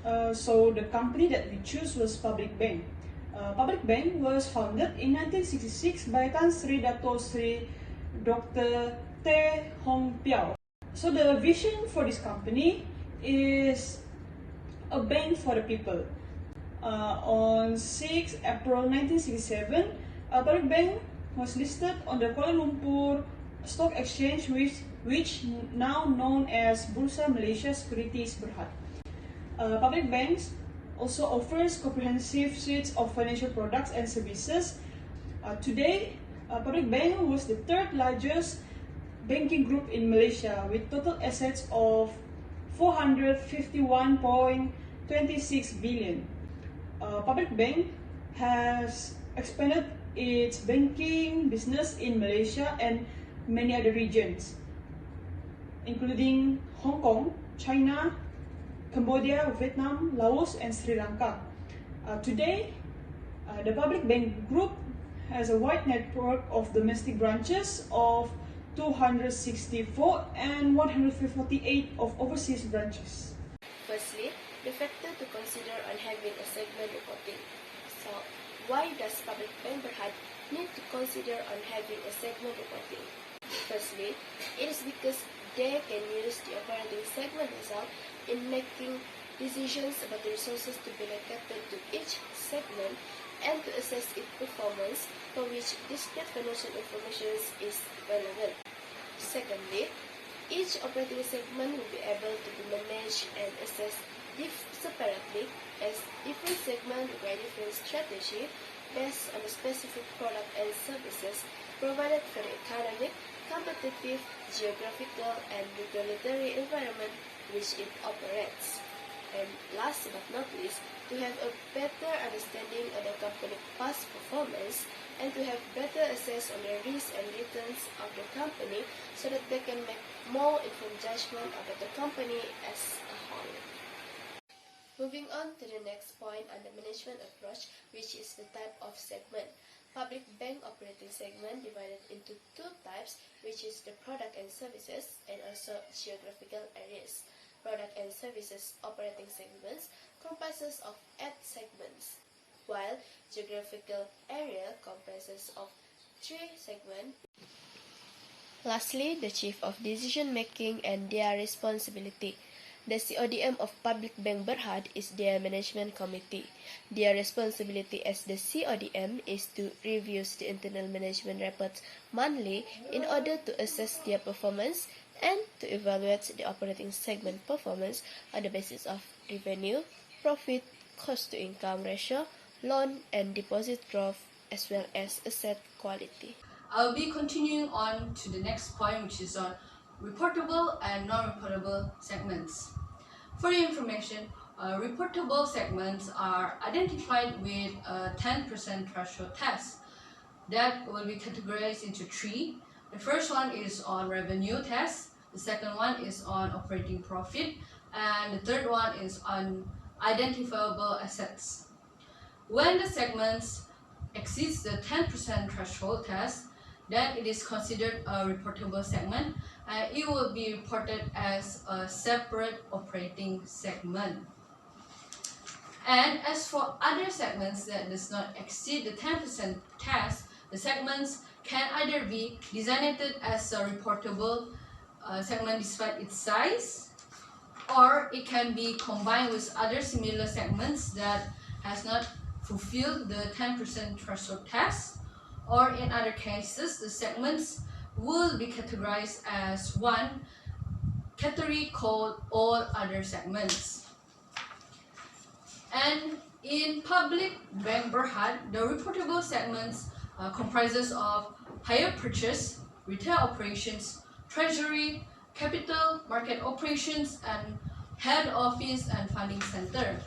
So the company that we choose was Public Bank. Public Bank was founded in 1966 by Tan Sri Dato Sri Dr. Teh Hong Piao. So the vision for this company is a bank for the people. On 6 April 1967, Public Bank was listed on the Kuala Lumpur Stock Exchange, which now known as Bursa Malaysia Securities Berhad. Public banks also offers comprehensive suites of financial products and services. Today, Public Bank was the third largest banking group in Malaysia with total assets of 451.26 billion. Public Bank has expanded its banking business in Malaysia and many other regions, including Hong Kong, China, Cambodia, Vietnam, Laos, and Sri Lanka. Today, the Public Bank Group has a wide network of domestic branches of 264 and 148 of overseas branches. Firstly, the factor to consider on having a segment reporting. So, why does Public Bank Berhad need to consider on having a segment reporting? Firstly, it is because they can use the operating segment result in making decisions about the resources to be allocated to each segment and to assess its performance, for which discrete financial information is relevant. Secondly, each operating segment will be able to be managed and assessed separately, as different segments require different strategy based on the specific product and services provided for the economic, competitive, geographical, and regulatory environment which it operates. And last but not least, to have a better understanding of the company's past performance and to have better access on the risks and returns of the company so that they can make more informed judgment about the company as a whole. Moving on to the next point on the management approach, which is the type of segment. Public bank operating segment divided into two types, which is the product and services and also geographical areas. Product and services operating segments comprises of 8 segments, while geographical area comprises of 3 segments. Lastly, the chief of decision making and their responsibility. The CODM of Public Bank Berhad is their management committee. Their responsibility as the CODM is to review the internal management reports monthly in order to assess their performance and to evaluate the operating segment performance on the basis of revenue, profit, cost-to-income ratio, loan and deposit growth, as well as asset quality. I'll be continuing on to the next point, which is on reportable and non-reportable segments. For your information, reportable segments are identified with a 10% threshold test that will be categorized into 3. The first one is on revenue test, the second one is on operating profit, and the third one is on identifiable assets. When the segments exceeds the 10% threshold test, then it is considered a reportable segment and it will be reported as a separate operating segment. And as for other segments that does not exceed the 10% test, the segments can either be designated as a reportable segment despite its size, or it can be combined with other similar segments that has not fulfilled the 10% threshold test, or in other cases, the segments will be categorized as one category called all other segments. And in Public Bank Berhad, the reportable segments comprises of hire purchase, retail operations, treasury, capital market operations, and head office and funding center.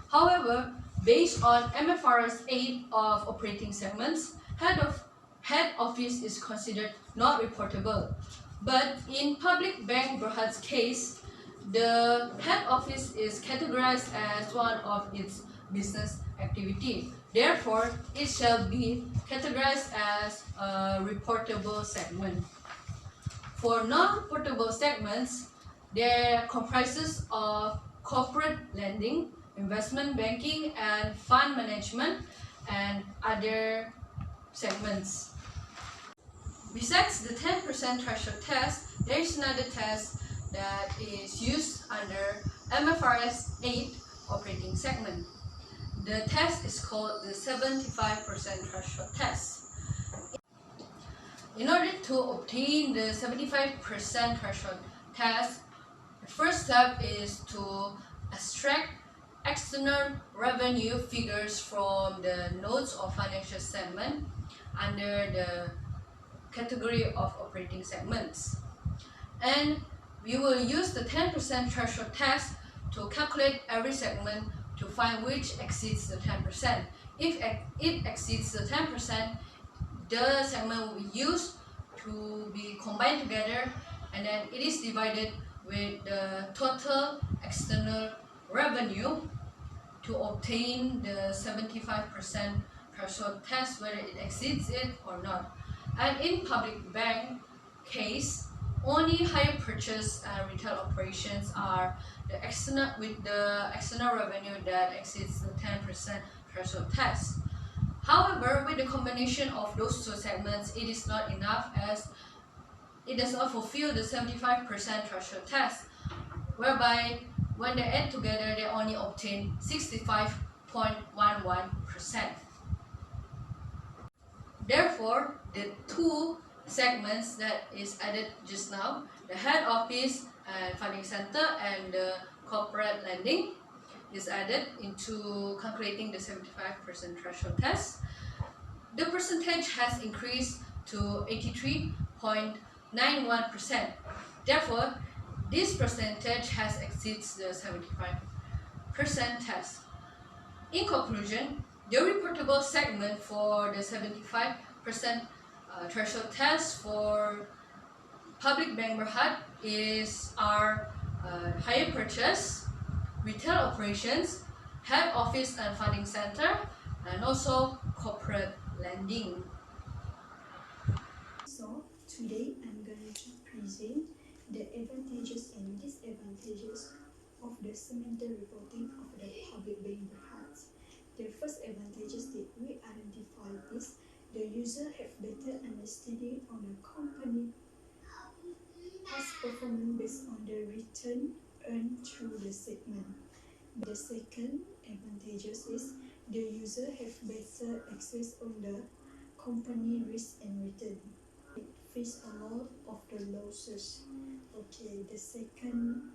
However, based on MFRS 8 of operating segments, head office is considered not reportable. But in Public Bank Berhad's case, the head office is categorized as one of its business activity. Therefore, it shall be categorized as a reportable segment. For non-reportable segments, they comprises of corporate lending, investment banking, and fund management, and other segments. Besides the 10% threshold test, there is another test that is used under MFRS 8 operating segment. The test is called the 75% threshold test. In order to obtain the 75% threshold test, the first step is to extract external revenue figures from the notes of financial statement under the category of operating segments. And we will use the 10% threshold test to calculate every segment to find which exceeds the 10%. If it exceeds the 10%, the segment will be used to be combined together, and then it is divided with the total external revenue to obtain the 75% threshold test, whether it exceeds it or not. And in public bank case, only hire purchase and retail operations are the external revenue that exceeds the 10% threshold test. However, with the combination of those two segments, it is not enough, as it does not fulfill the 75% threshold test, whereby when they add together, they only obtain 65.11%. Therefore, the two segments that is added just now, the head office and funding center and the corporate lending, is added into calculating the 75% threshold test. The percentage has increased to 83.91%. Therefore, this percentage has exceeds the 75% test. In conclusion, the reportable segment for the 75% threshold test for Public Bank Berhad is our hire purchase, retail operations, head office and funding center, and also corporate lending. So today I'm going to present the advantages and disadvantages of the segmental reporting of the Public Bank Berhad. The first advantages that we identify is the user have better understanding on the company past performance based on the return earned through the segment. The second advantages is the user have better access on the company risk and return. It face a lot of the losses. Okay, the second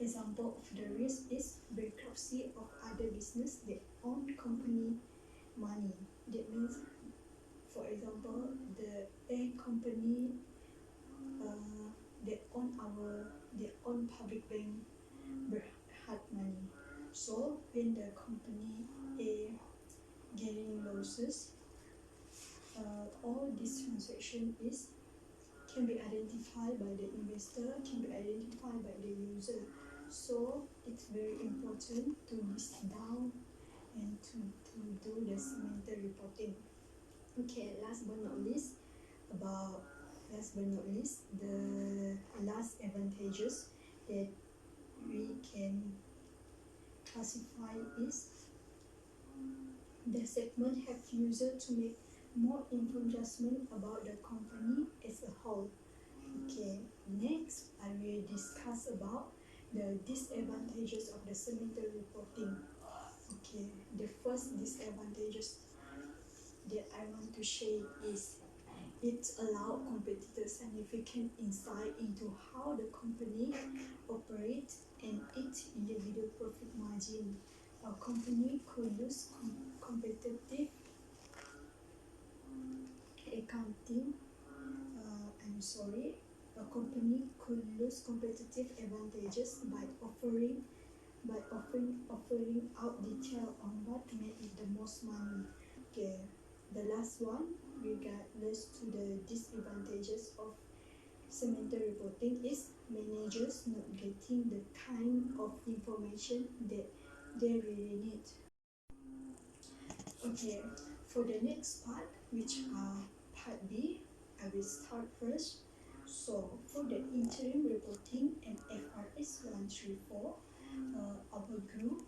example of the risk is bankruptcy of other business that own company money. That means, for example, the A company they own Public Bank Berhad money. So when the company A getting losses, all this transaction can be identified by the investor, can be identified by the user. So it's very important to list down and to do the segmental reporting. Okay, last but not least, the last advantages that we can classify is the segment have user to make more informed judgment about the company as a whole. Okay, next I will discuss about the disadvantages of the segmental reporting. Okay, the first disadvantages that I want to share is it allows competitors significant insight into how the company operates and its individual profit margin. A company could use competitive accounting. A company could lose competitive advantages by offering out detail on what made it the most money. Okay, the last one, regardless to the disadvantages of segmental reporting, is managers not getting the kind of information that they really need. Okay, for the next part, which are part B, I will start first. So for the interim reporting and FRS 134, group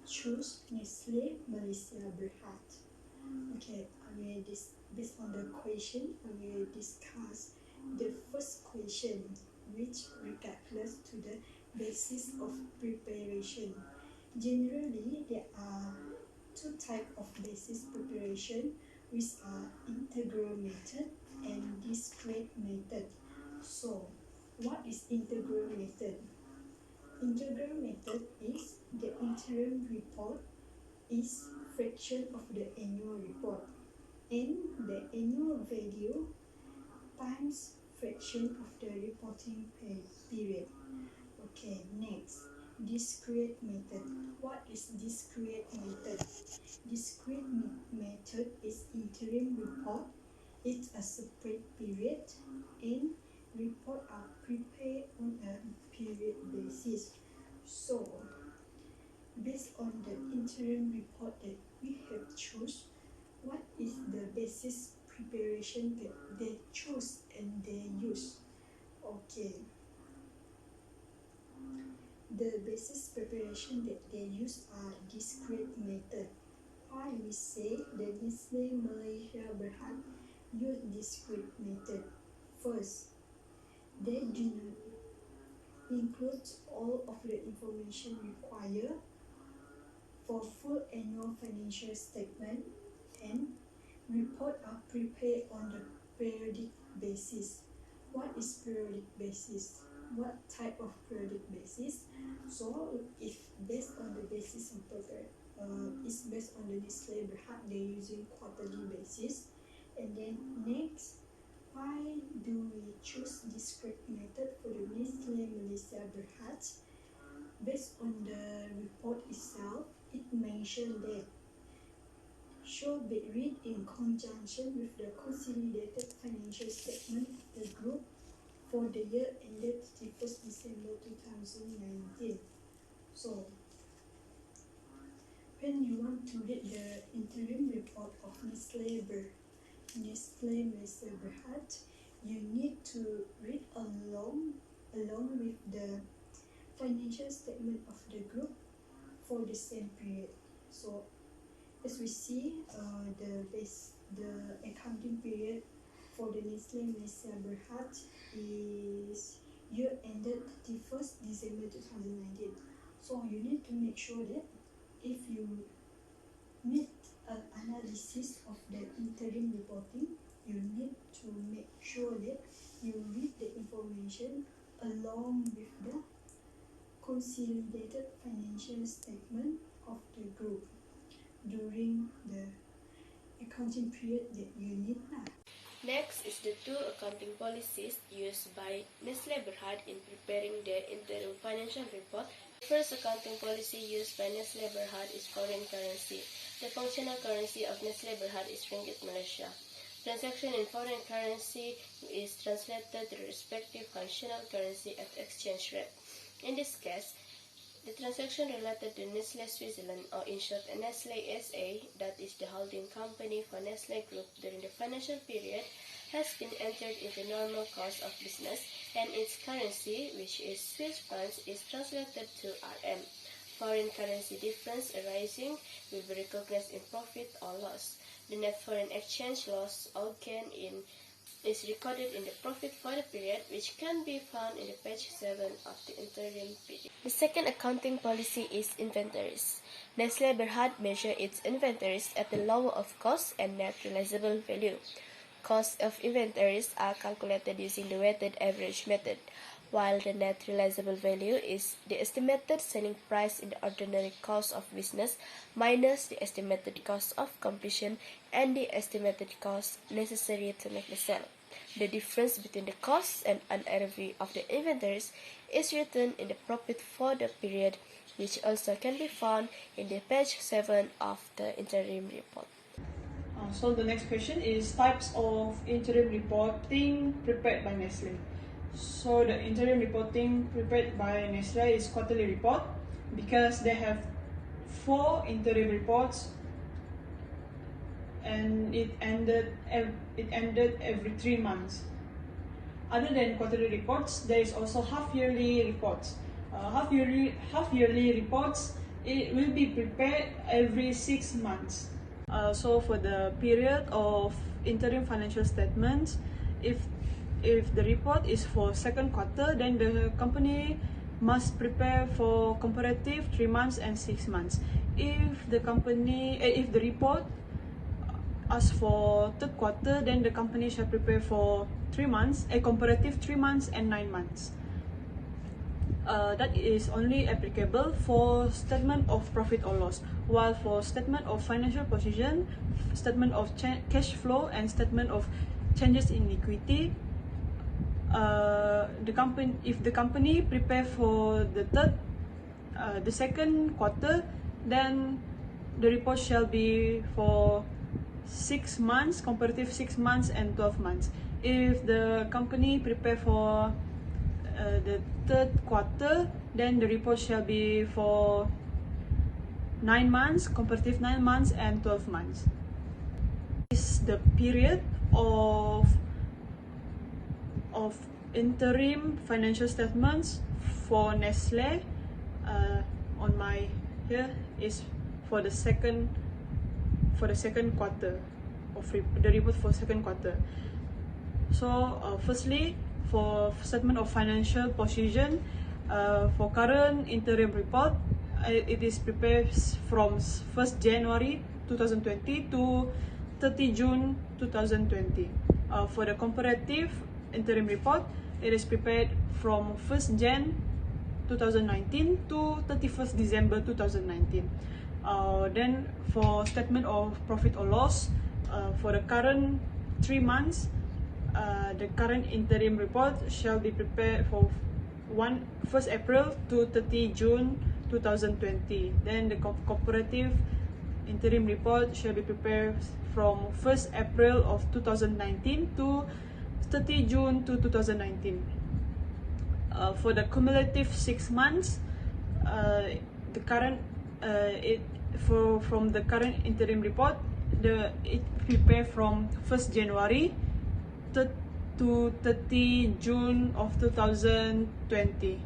choose Nestle Malaysia Berhad. Okay, based on the question, I will discuss the first question, which regards to the basis of preparation. Generally, there are two types of basis preparation, which are integral method and discrete method. So, what is integral method? Integral method is the interim report is fraction of the annual report, and the annual value times fraction of the reporting period. Okay, next, discrete method. What is discrete method? Discrete method is interim report. It's a separate period, and report are prepared on a period basis. So, based on the interim report that we have choose, what is the basis preparation that they choose and they use? Okay, the basis preparation that they use are discrete method. Why we say the Nestle Malaysia Berhad use discrete method? First, they do not include all of the information required for full annual financial statement, and report are prepared on the periodic basis. What is periodic basis? What type of periodic basis? So, if based on the basis of it's based on the Nestle Berhad, they're using quarterly basis. And then next, why do we choose discrete method for the Nestle Malaysia Berhad? Based on the report itself, it mentioned that should be read in conjunction with the consolidated financial statement of the group for the year ended 31st December 2019. So, when you want to read the interim report of Nestle Malaysia Berhad, you need to read along with the financial statement of the group for the same period. So, as we see, the accounting period for the Nestle Malaysia Berhad is year ended 31st December 2019. So you need to make sure that if you need an analysis of the interim reporting, you need to make sure that you read the information along with the consolidated financial statement of the group during the accounting period that you need. Next is the two accounting policies used by Nestle Berhad in preparing the interim financial report. The first accounting policy used by Nestle Berhad is foreign currency. The functional currency of Nestle Berhad is Ringgit Malaysia. Transaction in foreign currency is translated to the respective functional currency at exchange rate. In this case, the transaction related to Nestle Switzerland, or in short Nestle SA, that is the holding company for Nestle Group during the financial period, has been entered into normal course of business, and its currency, which is Swiss francs, is translated to RM. Foreign currency difference arising will be recognized in profit or loss. The net foreign exchange loss or gain is recorded in the profit for the period, which can be found in the page 7 of the interim period. The second accounting policy is inventories. Nestle Berhad measures its inventories at the lower of cost and net realizable value. Cost of inventories are calculated using the weighted average method, while the net realizable value is the estimated selling price in the ordinary course of business minus the estimated cost of completion and the estimated cost necessary to make the sale. The difference between the cost and NRV of the inventories is written in the profit for the period, which also can be found in the page 7 of the interim report. So the next question is types of interim reporting prepared by Nestle. So the interim reporting prepared by Nestle is quarterly report, because they have 4 interim reports, and it ended every 3 months. Other than quarterly reports, there is also half-yearly reports. Half-yearly reports it will be prepared every 6 months. So for the period of interim financial statements, if the report is for second quarter, then the company must prepare for comparative 3 months and 6 months. If the report asks for third quarter, then the company shall prepare for 3 months, a comparative 3 months and 9 months. That is only applicable for statement of profit or loss, while for statement of financial position, statement of cash flow, and statement of changes in equity, if the company prepare for the second quarter, then the report shall be for 6 months, comparative 6 months and 12 months. If the company prepare for the third quarter, then the report shall be for 9 months, comparative 9 months and 12 months. This is the period of interim financial statements for Nestle. On my here is for the second quarter of the report for second quarter. So firstly, for statement of financial position, for current interim report, it is prepared from 1st January 2020 to 30 June 2020. For the comparative interim report, it is prepared from 1st Jan 2019 to 31st December 2019. Then for statement of profit or loss, for the current 3 months, the current interim report shall be prepared for 1st April to 30 June 2020. Then the comparative interim report shall be prepared from 1st April of 2019 to 30 June to 2019. For the cumulative 6 months, from the current interim report, it prepared from 1st January to 30 June of 2020.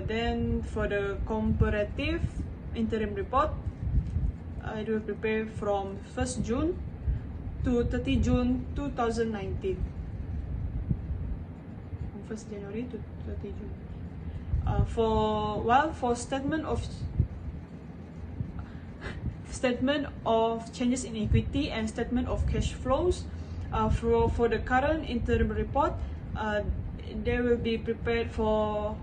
Then for the comparative interim report, it will prepare from 1st June to 30 June 2019. From 1st January to 30 June. For statement of changes in equity and statement of cash flows, for the current interim report, they will be prepared from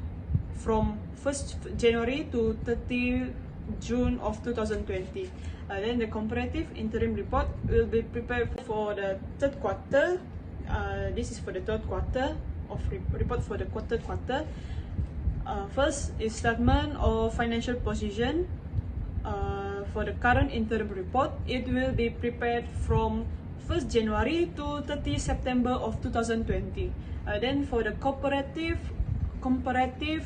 1st January to 30 June of 2020. Then the comparative interim report will be prepared for the third quarter. This is for the third quarter of report for the third quarter. First is statement of financial position. For the current interim report, it will be prepared from 1st January to 30 September of 2020. Then for the comparative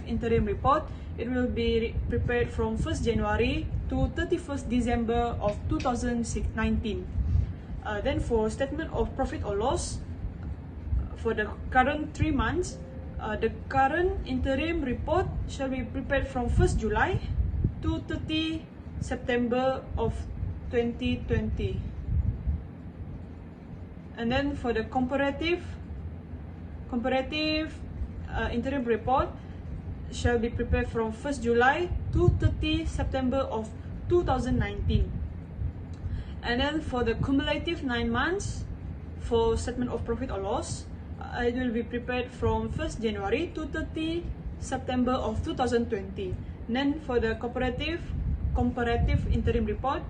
interim report, it will be prepared from 1st January to 31st December of 2019. Then for statement of profit or loss, for the current 3 months, the current interim report shall be prepared from 1st July to 30 September of 2020. And then for the comparative interim report shall be prepared from 1st July to 30 September of 2019. And then for the cumulative 9 months for statement of profit or loss, it will be prepared from 1st January to 30 September of 2020. And then for the comparative interim report,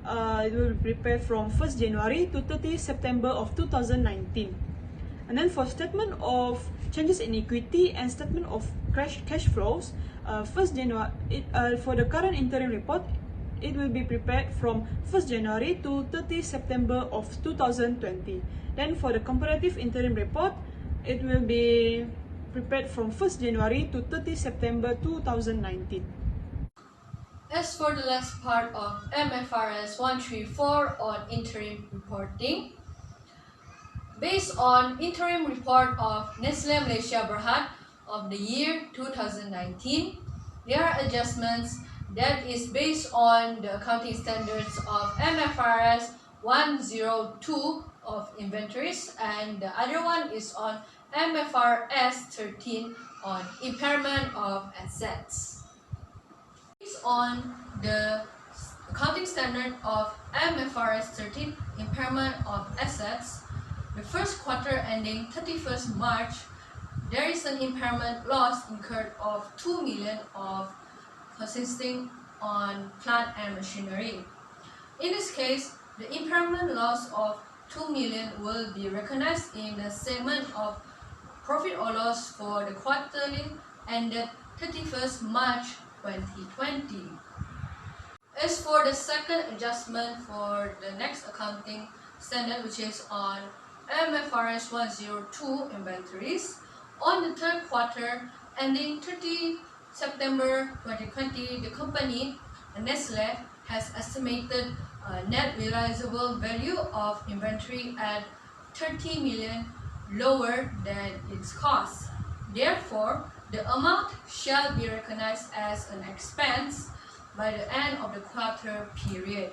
it will be prepared from 1st January to 30 September of 2019. And then for statement of changes in equity and statement of cash flows, for the current interim report, it will be prepared from 1st January to 30 September of 2020. Then for the comparative interim report, it will be prepared from 1st January to 30 September 2019. As for the last part of MFRS 134 on interim reporting, based on Interim Report of Nestle Malaysia Berhad of the year 2019, there are adjustments That is based on the accounting standards of MFRS 102 of inventories, and the other one is on MFRS 13 on impairment of assets. Based on the accounting standard of MFRS 13 impairment of assets, the first quarter ending 31st March, there is an impairment loss incurred of 2 million of consisting on plant and machinery. In this case, the impairment loss of 2 million will be recognized in the statement of profit or loss for the quarterly ended 31st March 2020. As for the second adjustment for the next accounting standard, which is on MFRS 102 inventories, on the third quarter ending 30 September 2020, the company Nestle has estimated a net realizable value of inventory at 30 million lower than its cost. Therefore, the amount shall be recognized as an expense by the end of the quarter period.